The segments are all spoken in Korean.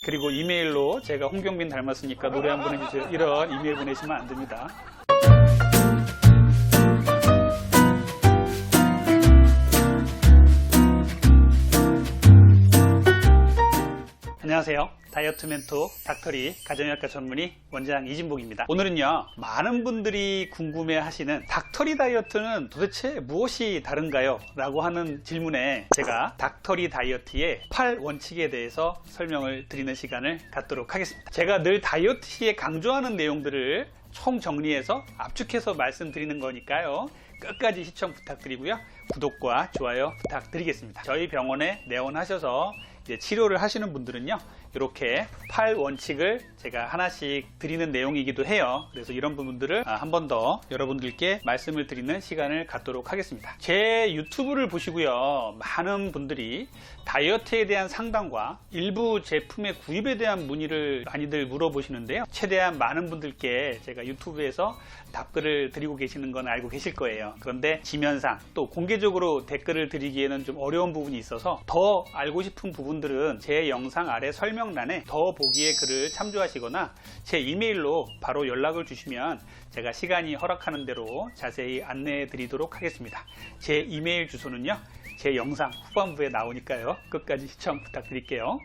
그리고 이메일로 제가 홍경빈 닮았으니까 노래 한번 해주세요. 이런 이메일 보내시면 안 됩니다. 안녕하세요. 다이어트 멘토 닥터리 가정의학과 전문의 원장 이진복입니다. 오늘은요, 많은 분들이 궁금해 하시는 닥터리 다이어트는 도대체 무엇이 다른가요? 라고 하는 질문에 제가 닥터리 다이어트의 8원칙에 대해서 설명을 드리는 시간을 갖도록 하겠습니다. 제가 늘 다이어트 시에 강조하는 내용들을 총 정리해서 압축해서 말씀드리는 거니까요, 끝까지 시청 부탁드리고요, 구독과 좋아요 부탁드리겠습니다. 저희 병원에 내원하셔서 치료를 하시는 분들은요, 이렇게 8원칙을 제가 하나씩 드리는 내용이기도 해요. 그래서 이런 부분들을 한 번 더 여러분들께 말씀을 드리는 시간을 갖도록 하겠습니다. 제 유튜브를 보시고요, 많은 분들이 다이어트에 대한 상담과 일부 제품의 구입에 대한 문의를 많이들 물어보시는데요, 최대한 많은 분들께 제가 유튜브에서 답글을 드리고 계시는 건 알고 계실 거예요. 그런데 지면상 또 공개적으로 댓글을 드리기에는 좀 어려운 부분이 있어서 더 알고 싶은 부분들은 제 영상 아래 설명란에 더 보기에 글을 참조하시거나 제 이메일로 바로 연락을 주시면 제가 시간이 허락하는 대로 자세히 안내해 드리도록 하겠습니다. 제 이메일 주소는요, 제 영상 후반부에 나오니까요, 끝까지 시청 부탁드릴게요.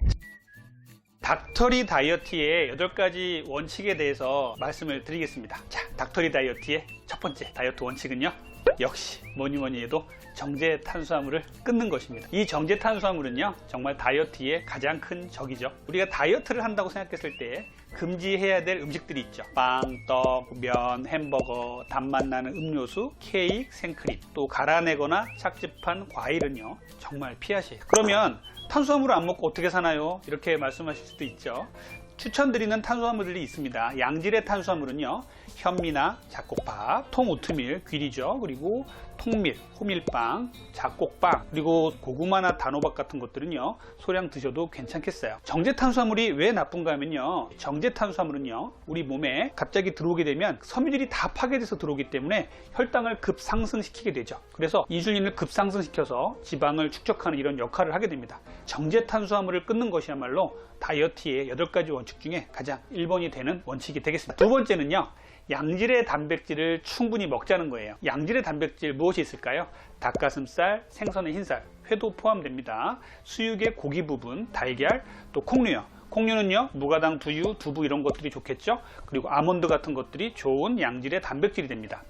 닥터리 다이어트의 8가지 원칙에 대해서 말씀을 드리겠습니다. 자, 닥터리 다이어트의 첫 번째 다이어트 원칙은요, 역시 뭐니뭐니 해도 정제 탄수화물을 끊는 것입니다. 이 정제 탄수화물은요, 정말 다이어트의 가장 큰 적이죠. 우리가 다이어트를 한다고 생각했을 때 금지해야 될 음식들이 있죠. 빵, 떡, 면, 햄버거, 단맛 나는 음료수, 케이크, 생크림, 또 갈아내거나 착즙한 과일은요, 정말 피하세요. 그러면 탄수화물을 안 먹고 어떻게 사나요? 이렇게 말씀하실 수도 있죠. 추천드리는 탄수화물들이 있습니다. 양질의 탄수화물은요, 현미나 잡곡밥, 통오트밀, 귀리죠. 그리고 통밀, 호밀빵, 잡곡빵, 그리고 고구마나 단호박 같은 것들은요, 소량 드셔도 괜찮겠어요. 정제 탄수화물이 왜 나쁜가 하면요, 정제 탄수화물은요, 우리 몸에 갑자기 들어오게 되면 섬유질이 다 파괴돼서 들어오기 때문에 혈당을 급상승시키게 되죠. 그래서 인슐린을 급상승시켜서 지방을 축적하는 이런 역할을 하게 됩니다. 정제 탄수화물을 끊는 것이야말로 다이어트의 8가지 원칙 중에 가장 1번이 되는 원칙이 되겠습니다. 두 번째는요, 양질의 단백질을 충분히 먹자는 거예요. 양질의 단백질 무엇이 있을까요? 닭가슴살, 생선의 흰살, 회도 포함됩니다. 수육의 고기 부분, 달걀, 또 콩류요. 콩류는요, 무가당 두유, 두부 이런 것들이 좋겠죠. 그리고 아몬드 같은 것들이 좋은 양질의 단백질이 됩니다.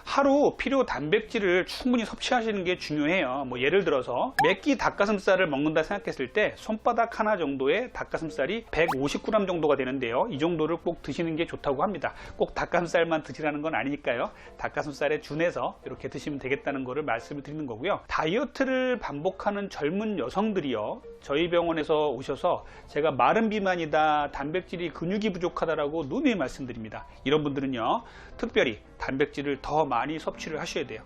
하루 필요 단백질을 충분히 섭취하시는 게 중요해요. 예를 들어서 몇 끼 닭가슴살을 먹는다 생각했을 때 손바닥 하나 정도의 닭가슴살이 150g 정도가 되는데요, 이 정도를 꼭 드시는 게 좋다고 합니다. 꼭 닭가슴살만 드시라는 건 아니니까요, 닭가슴살에 준해서 이렇게 드시면 되겠다는 거를 말씀을 드리는 거고요. 다이어트를 반복하는 젊은 여성들이요, 저희 병원에서 오셔서 제가 마른 비만이다, 단백질이 근육이 부족하다라고 누누이 말씀드립니다. 이런 분들은요, 특별히 단백질을 더 많이 섭취를 하셔야 돼요.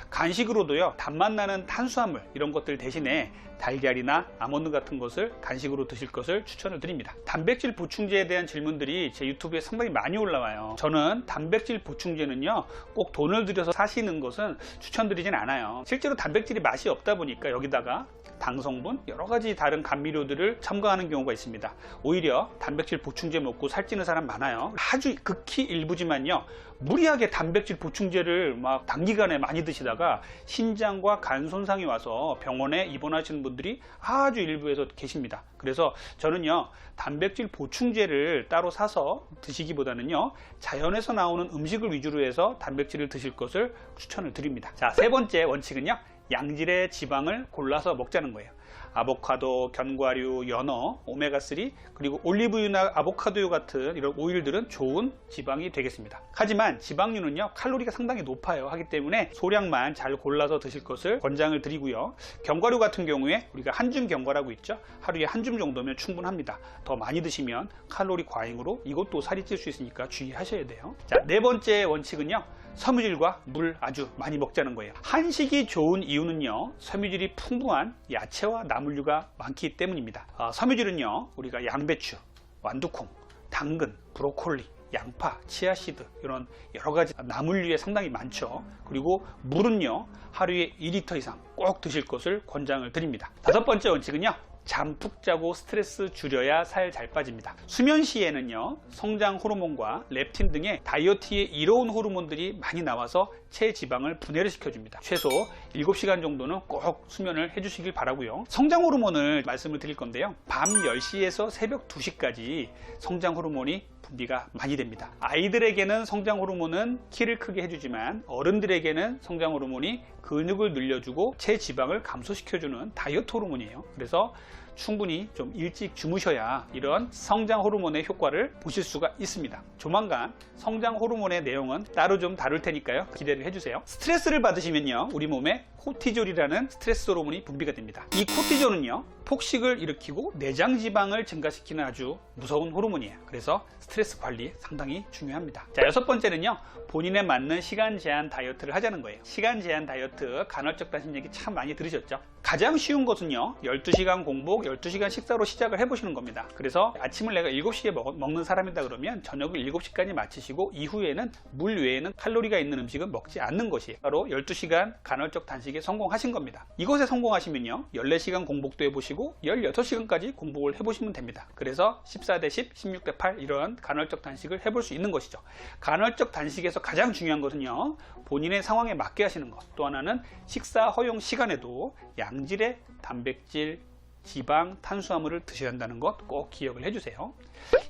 간식으로도요, 단맛 나는 탄수화물 이런 것들 대신에 달걀이나 아몬드 같은 것을 간식으로 드실 것을 추천을 드립니다. 단백질 보충제에 대한 질문들이 제 유튜브에 상당히 많이 올라와요. 저는 단백질 보충제는요, 꼭 돈을 들여서 사시는 것은 추천드리진 않아요. 실제로 단백질이 맛이 없다 보니까 여기다가 당성분, 여러가지 다른 감미료들을 첨가하는 경우가 있습니다. 오히려 단백질 보충제 먹고 살찌는 사람 많아요. 아주 극히 일부지만요, 무리하게 단백질 보충제를 막 단기간에 많이 드시다가 신장과 간 손상이 와서 병원에 입원하시는 분들이 아주 일부에서 계십니다. 그래서 저는요, 단백질 보충제를 따로 사서 드시기보다는요, 자연에서 나오는 음식을 위주로 해서 단백질을 드실 것을 추천을 드립니다. 자, 세 번째 원칙은요, 양질의 지방을 골라서 먹자는 거예요. 아보카도, 견과류, 연어, 오메가3, 그리고 올리브유나 아보카도유 같은 이런 오일들은 좋은 지방이 되겠습니다. 하지만 지방류는요, 칼로리가 상당히 높아요. 하기 때문에 소량만 잘 골라서 드실 것을 권장을 드리고요. 견과류 같은 경우에 우리가 한줌 견과라고 있죠. 하루에 한 줌 정도면 충분합니다. 더 많이 드시면 칼로리 과잉으로 이것도 살이 찔 수 있으니까 주의하셔야 돼요. 자, 네 번째 원칙은요, 섬유질과 물 아주 많이 먹자는 거예요. 한식이 좋은 이유는요, 섬유질이 풍부한 야채와 나물류가 많기 때문입니다. 섬유질은요, 우리가 양배추, 완두콩, 당근, 브로콜리, 양파, 치아씨드 이런 여러가지 나물류에 상당히 많죠. 그리고 물은요, 하루에 2리터 이상 꼭 드실 것을 권장을 드립니다. 다섯 번째 원칙은요, 잠 푹 자고 스트레스 줄여야 살 잘 빠집니다. 수면 시에는요, 성장 호르몬과 렙틴 등의 다이어트에 이로운 호르몬들이 많이 나와서 체지방을 분해를 시켜줍니다. 최소 7시간 정도는 꼭 수면을 해주시길 바라고요. 성장 호르몬을 말씀을 드릴 건데요, 밤 10시에서 새벽 2시까지 성장 호르몬이 분비가 많이 됩니다. 아이들에게는 성장 호르몬은 키를 크게 해주지만 어른들에게는 성장 호르몬이 근육을 늘려주고 체지방을 감소시켜주는 다이어트 호르몬이에요. 그래서 충분히 좀 일찍 주무셔야 이런 성장 호르몬의 효과를 보실 수가 있습니다. 조만간 성장 호르몬의 내용은 따로 좀 다룰 테니까요, 기대를 해주세요. 스트레스를 받으시면요, 우리 몸에 코티졸이라는 스트레스 호르몬이 분비가 됩니다. 이 코티졸은요, 폭식을 일으키고 내장 지방을 증가시키는 아주 무서운 호르몬이에요. 그래서 스트레스 관리 상당히 중요합니다. 자, 6번째는요, 본인에 맞는 시간 제한 다이어트를 하자는 거예요. 시간 제한 다이어트, 간헐적 단식 얘기 참 많이 들으셨죠? 가장 쉬운 것은요, 12시간 공복, 12시간 식사로 시작을 해보시는 겁니다. 그래서 아침을 내가 7시에 먹는 사람이다 그러면 저녁을 7시까지 마치시고 이후에는 물 외에는 칼로리가 있는 음식은 먹지 않는 것이에요. 바로 12시간 간헐적 단식에 성공하신 겁니다. 이것에 성공하시면요, 14시간 공복도 해보시고 16시간까지 공복을 해보시면 됩니다. 그래서 14대10, 16대8 이런 간헐적 단식을 해볼 수 있는 것이죠. 간헐적 단식에서 가장 중요한 것은요, 본인의 상황에 맞게 하시는 것. 또 하나는 식사 허용 시간에도 양질의 단백질, 지방, 탄수화물을 드셔야 한다는 것 꼭 기억을 해주세요.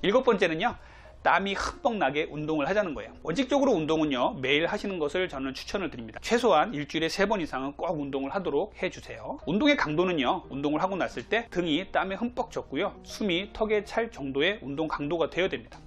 7번째는요, 땀이 흠뻑 나게 운동을 하자는 거예요. 원칙적으로 운동은요, 매일 하시는 것을 저는 추천을 드립니다. 최소한 일주일에 3번 이상은 꼭 운동을 하도록 해주세요. 운동의 강도는요, 운동을 하고 났을 때 등이 땀에 흠뻑 젖고요, 숨이 턱에 찰 정도의 운동 강도가 되어야 됩니다.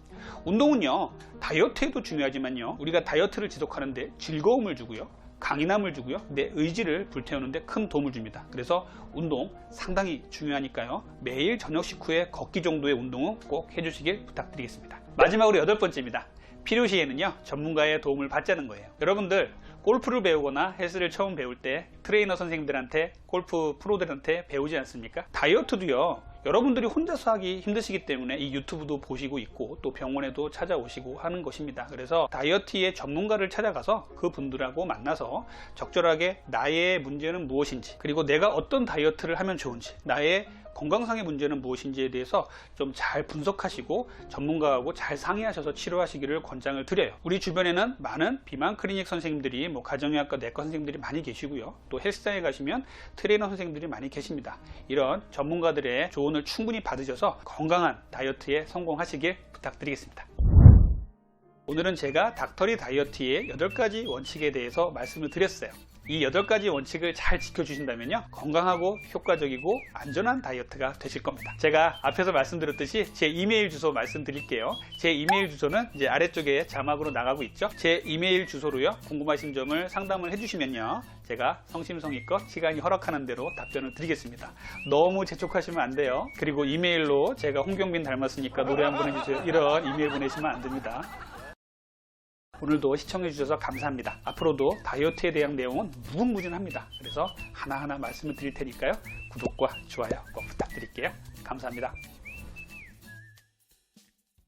운동은요, 다이어트에도 중요하지만요, 우리가 다이어트를 지속하는데 즐거움을 주고요, 강인함을 주고요, 내 의지를 불태우는데 큰 도움을 줍니다. 그래서 운동 상당히 중요하니까요, 매일 저녁 식후에 걷기 정도의 운동은 꼭 해주시길 부탁드리겠습니다. 마지막으로 8번째입니다. 필요시에는요, 전문가의 도움을 받자는 거예요. 여러분들 골프를 배우거나 헬스를 처음 배울 때 트레이너 선생님들한테, 골프 프로들한테 배우지 않습니까? 다이어트도요, 여러분들이 혼자서 하기 힘드시기 때문에 이 유튜브도 보시고 있고 또 병원에도 찾아오시고 하는 것입니다. 그래서 다이어트의 전문가를 찾아가서 그 분들하고 만나서 적절하게 나의 문제는 무엇인지, 그리고 내가 어떤 다이어트를 하면 좋은지, 나의 건강상의 문제는 무엇인지에 대해서 좀 잘 분석하시고 전문가하고 잘 상의하셔서 치료하시기를 권장을 드려요. 우리 주변에는 많은 비만 클리닉 선생님들이, 가정의학과 내과 선생님들이 많이 계시고요, 또 헬스장에 가시면 트레이너 선생님들이 많이 계십니다. 이런 전문가들의 조언을 충분히 받으셔서 건강한 다이어트에 성공하시길 부탁드리겠습니다. 오늘은 제가 닥터리 다이어트의 8가지 원칙에 대해서 말씀을 드렸어요. 이 8가지 원칙을 잘 지켜주신다면요, 건강하고 효과적이고 안전한 다이어트가 되실 겁니다. 제가 앞에서 말씀드렸듯이 제 이메일 주소 말씀드릴게요. 제 이메일 주소는 이제 아래쪽에 자막으로 나가고 있죠. 제 이메일 주소로요, 궁금하신 점을 상담을 해주시면요, 제가 성심성의껏 시간이 허락하는 대로 답변을 드리겠습니다. 너무 재촉하시면 안 돼요. 그리고 이메일로 제가 홍경빈 닮았으니까 노래 한번 해주세요, 이런 이메일 보내시면 안 됩니다. 오늘도 시청해주셔서 감사합니다. 앞으로도 다이어트에 대한 내용은 무궁무진합니다. 그래서 하나하나 말씀을 드릴 테니까요, 구독과 좋아요 꼭 부탁드릴게요. 감사합니다.